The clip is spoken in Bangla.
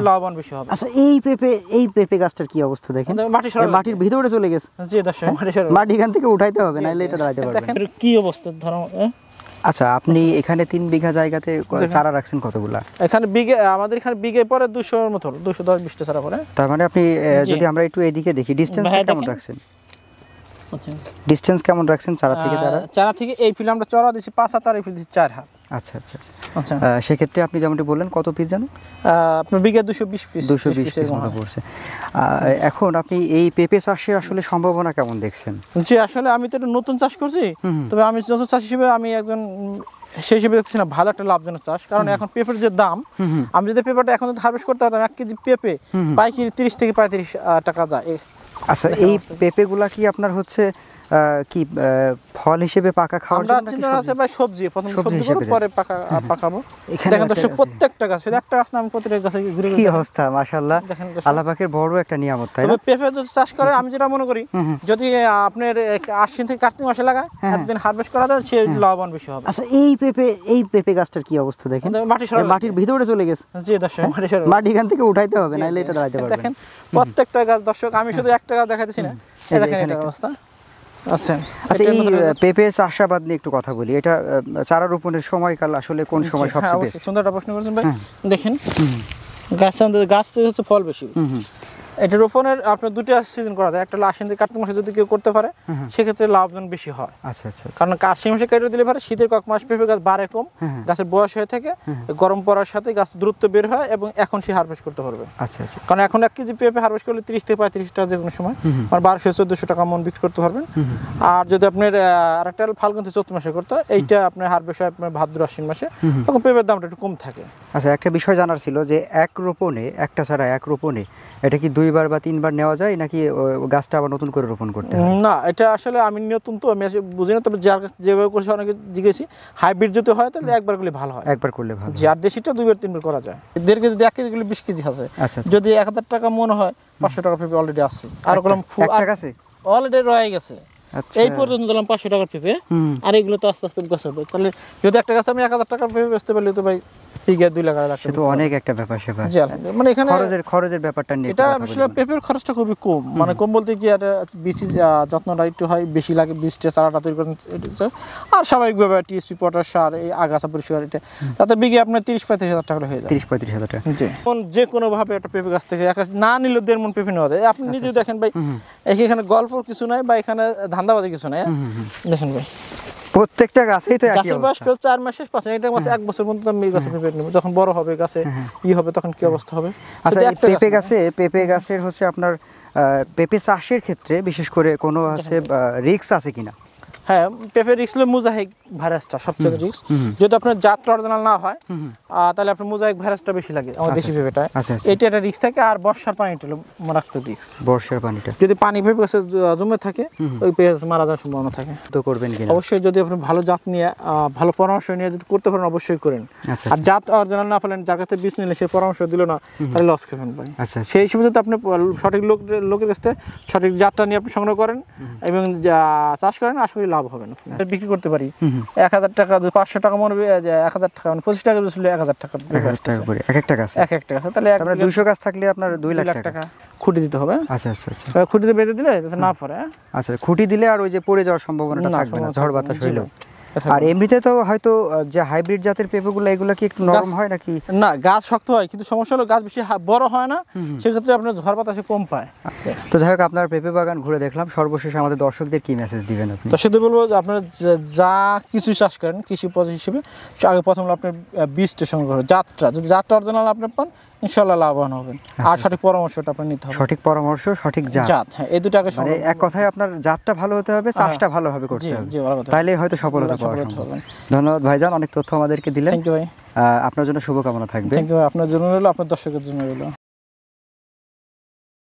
লাভবান বেশি হবে। আচ্ছা, এই পেঁপে গাছটার কি অবস্থা দেখেন, মাটির ভিতরে চলে গেছে। জি দর্শক, মাটি এখান থেকে উঠাইতে হবে, নাহলে এটা দাঁড়াইতে পারবে না। কি অবস্থা ধরো। আচ্ছা, আপনি এখানে 3 বিঘা জায়গাতে চারা রাখছেন কতগুলা? এখানে আমাদের এখানে বিঘে পরে 200-এর মতো, 210-20টা চারা পরে। তার মানে আপনি যদি আমরা একটু এদিকে দেখি, ডিসটেন্স কেমন রাখছেন? ডিসটেন্স কেমন রাখছেন চারা থেকে? চারা থেকে এই ফিল আমরা চড়া দিছি 5 হাত আর এই ফিল দিছি 4 হাত। আচ্ছা আচ্ছা আচ্ছা। সেক্ষেত্রে আপনি যেমনটি বললেন কত পিস জানো? আপনার বিঘা 220 পিস। 220 পিস মতো পড়ছে। এখন আপনি এই পেঁপে চাষে আসলে সম্ভাবনা কেমন দেখছেন? জি, আসলে আমি তো একটা নতুন চাষ করছি, তবে আমি নতুন চাষ হিসেবে আমি একজন সেই হিসেবে দেখছি না ভালো একটা লাভজনক চাষ। কারণ এখন পেঁপের যে দাম, আমি যদি পেঁপেটা এখন হারভেস্ট করতে পারতাম 1 কেজি পেঁপে পাইকারি 30 থেকে 35 টাকা যায়। আচ্ছা, এই পেঁপেগুলা কি আপনার হচ্ছে কি ফল হিসেবে পাকা খাওয়ার জন্য? আমরা চিন্তা আছে ভাই সবজি, প্রথমে সবজি করব পরে পাকাবো। দেখেন দর্শক, প্রত্যেকটা গাছ, শুধু একটা গাছ না, আমি প্রত্যেকটা গাছে ঘুরে কি অবস্থা মাশাআল্লাহ, আল্লাহ পাকের বড় একটা নিয়ামত, তাই না? তবে পেঁপে যদি চাষ করে, আমি যেটা মনে করি, যদি আপনার আশ্বিন থেকে কার্তিক মাসে লাগায়, একদিন হারভেস্ট করা যায়, সে লাভবান বেশি হবে। আচ্ছা, এই পেঁপে গাছটার কি অবস্থা দেখেন, মাটির ভিতরে চলে গেছে। জি দর্শক, মাটি এখান থেকে উঠাইতে হবে, নাহলে এটা দাঁড়াইতে পারবে না। দেখেন প্রত্যেকটা গাছ দর্শক, আমি শুধু একটা গাছ দেখাইতেছি না, দেখেন এটার অবস্থা। আচ্ছা, এই পেঁপে চাষাবাদ নিয়ে একটু কথা বলি। এটা চারা রোপণের সময়কাল আসলে কোন সময় সবচেয়ে বেশি? সুন্দর একটা প্রশ্ন করেছেন ভাই। দেখেন গাছ থেকে হচ্ছে ফল বেশি। এটা রোপণের আপনার 2টা সিজন করা যায়, একটা হলো আশ্বিন থেকে কার্তিক মাসে যদি কেউ করতে পারে, সেক্ষেত্রে লাভজন বেশি হয়। আচ্ছা আচ্ছা। কারণ আশ্বিন মাসে কেটে দিলে পারে শীতের কয়েক মাস পেঁপে গাছ বাড়ে কম, গাছের বয়স হয়ে থাকে, গরম পড়ার সাথে গাছ দ্রুত বের হয় এবং এখন সে হারভেস্ট করতে পারবে। আচ্ছা আচ্ছা। কারণ এখন 1 কেজি পেঁপে হারভেস্ট করলে 30 থেকে 35 টাকা যে কোনো সময়, মানে 1200-1400 টাকা মন বিক্রি করতে পারবেন। আর যদি আপনার আরেকটা ফাল্গুন থেকে চৈত্র মাসে করতে হয়, এইটা আপনার হারভেস্ট হয় আপনার ভাদ্র আশ্বিন মাসে, তখন পেঁপের দামটা একটু কম থাকে। আচ্ছা, একটা বিষয় জানার ছিল যে একটা চারা এক রোপণে এটা কি 2বার বা 3বার নেওয়া যায়, নাকি গাছটা আবার নতুন করে রোপণ করতে হয়? না, এটা আসলে আমি নতুন তো আমি বুঝি না, তবে যার কাছে যেভাবে করেছে অনেকে জিজ্ঞেসি, হাইব্রিড যদি হয় তাহলে একবার করলে ভালো হয়। একবার করলে ভালো। আর দেশিটা 2-3বার করা যায়। 1.5 কেজি 1 কেজি গুলো 20 কেজি আছে। যদি 1000 টাকা মনে হয়, 500 টাকা পেঁপে অলরেডি আছে। আর কলম অলরেডি রয়ে গেছে। এই পর্যন্ত দিলাম 500 টাকার পেঁপে, আর এগুলো তো আস্তে আস্তে গাছ হবে। তাহলে যদি একটা গাছ আমি 1000 টাকার পেঁপে বেচতে পারলে তো ভাই বিঘা 2 লাখ টাকা, সে তো অনেক একটা ব্যাপার সেবা। মানে এখানে খরচের ব্যাপারটা নিয়ে এটা আসলে পেঁপের খরচটা খুবই কম, মানে কম বলতে কি, আর বেশি যত্নটা একটু হয়, বেশি লাগে, বীজটা চারাটা তৈরি করেন, আর স্বাভাবিকভাবে টিএসপি পটাশ সার, এই আগাছা পরিষ্কার, এটা তাতে বিঘে আপনার 30-35 হাজার টাকা হয়ে যায়। 30-35 হাজার টাকা। যে কোনো ভাবে একটা পেঁপে গাছ থেকে না নিলেও 1.5 মণ পেঁপে নেওয়া যায়। আপনি নিজেও দেখেন ভাই, এখানে গল্প কিছু নাই বা এখানে ধান্দাবাদী কিছু নাই। দেখেন ভাই, প্রত্যেকটা গাছেই তো একই গাছের বয়স 4 মাসের 5 এটা মাসে 1 বছর পর্যন্ত আমি গাছের পেঁপে নেব। যখন বড় হবে গাছে হবে, তখন কি অবস্থা হবে? আচ্ছা, পেঁপে গাছের হচ্ছে আপনার পেঁপে চাষের ক্ষেত্রে বিশেষ করে কোনো আছে রিস্ক আছে কিনা? হ্যাঁ, পেঁপে রিস্ক হলো মোজাইক ভাইরাসটা সবচেয়ে রিস্ক। যদি আপনার জাত অরিজিনাল না হয়, তাহলে আপনার মোজাইক ভাইরাসটা বেশি লাগে আমার দেশি পেঁপেটা। এটা একটা রিস্ক থাকে। আর বর্ষার পানিটা হলো মারাত্মক রিস্ক। বর্ষার পানিটা যদি পানি পেঁপে গাছে জমে থাকে, ওই পেঁপে মারা যাওয়ার সম্ভাবনা থাকে। তো করবেন কিনা? অবশ্যই, যদি আপনি ভালো জাত নিয়ে ভালো পরামর্শ নিয়ে যদি করতে পারেন, অবশ্যই করেন। আর জাত অরিজিনাল না পেলেন, যার কাছে বীজ নিলে সে পরামর্শ দিল না, তাহলে লস খাবেন ভাই। সেই হিসেবে যদি আপনি সঠিক লোকের কাছ থেকে সঠিক জাতটা নিয়ে আপনি সংগ্রহ করেন এবং চাষ করেন, আশা করি লাভ হবে না। বিক্রি করতে পারি 1000 টাকা, 500 টাকা মনে 1000 টাকা, মানে 25 টাকা বেচলে 1000 টাকা করে এক একটা গাছ। তাহলে 200 গাছ থাকলে আপনার 2 লাখ টাকা খুঁটি দিতে হবে। আচ্ছা আচ্ছা আচ্ছা। খুঁটিতে বেঁধে দিলে না পড়ে। আচ্ছা, খুঁটি দিলে আর ওই যে পড়ে যাওয়ার সম্ভাবনাটা থাকবে না, ঝড় বাতাস হইলেও। আর এমনিতে তো হয়তো যে হাইব্রিড জাতের পেঁপেগুলো, এগুলো কি একটু নরম হয় নাকি? না, গাছ শক্ত হয়, কিন্তু সমস্যা হলো গাছ বেশি বড় হয় না, সেক্ষেত্রে আপনার ঝড় বাতাসে কম পায়। তো যাই হোক, আপনার পেঁপে বাগান ঘুরে দেখলাম। সর্বশেষে আমাদের দর্শকদের কি মেসেজ দিবেন আপনি? দর্শকদের বলবো যে আপনারা যা কিছু চাষ করেন কৃষি পদ্ধতি হিসেবে, আগে প্রথম আপনার বীজটা সংগ্রহ করেন, যদি জাতটা অরিজিনাল আপনি পান, ইনশাআল্লাহ লাভবান হবেন। আর সঠিক পরামর্শটা আপনি নিতে হবে। সঠিক পরামর্শ, সঠিক জাত, হ্যাঁ, এই দুটো আগে মানে এক কথায় আপনার জাতটা ভালো হতে হবে, চাষটা ভালোভাবে করতে হবে, তাইলে হয়তো সফলতা পাওয়া সম্ভব। ধন্যবাদ ভাইজান, অনেক তথ্য আমাদেরকে দিলেন। থ্যাংক ইউ ভাই। আপনার জন্য শুভকামনা থাকবে। থ্যাংক ইউ, আপনার জন্য রইলো, আপনার দর্শকের জন্য রইলো।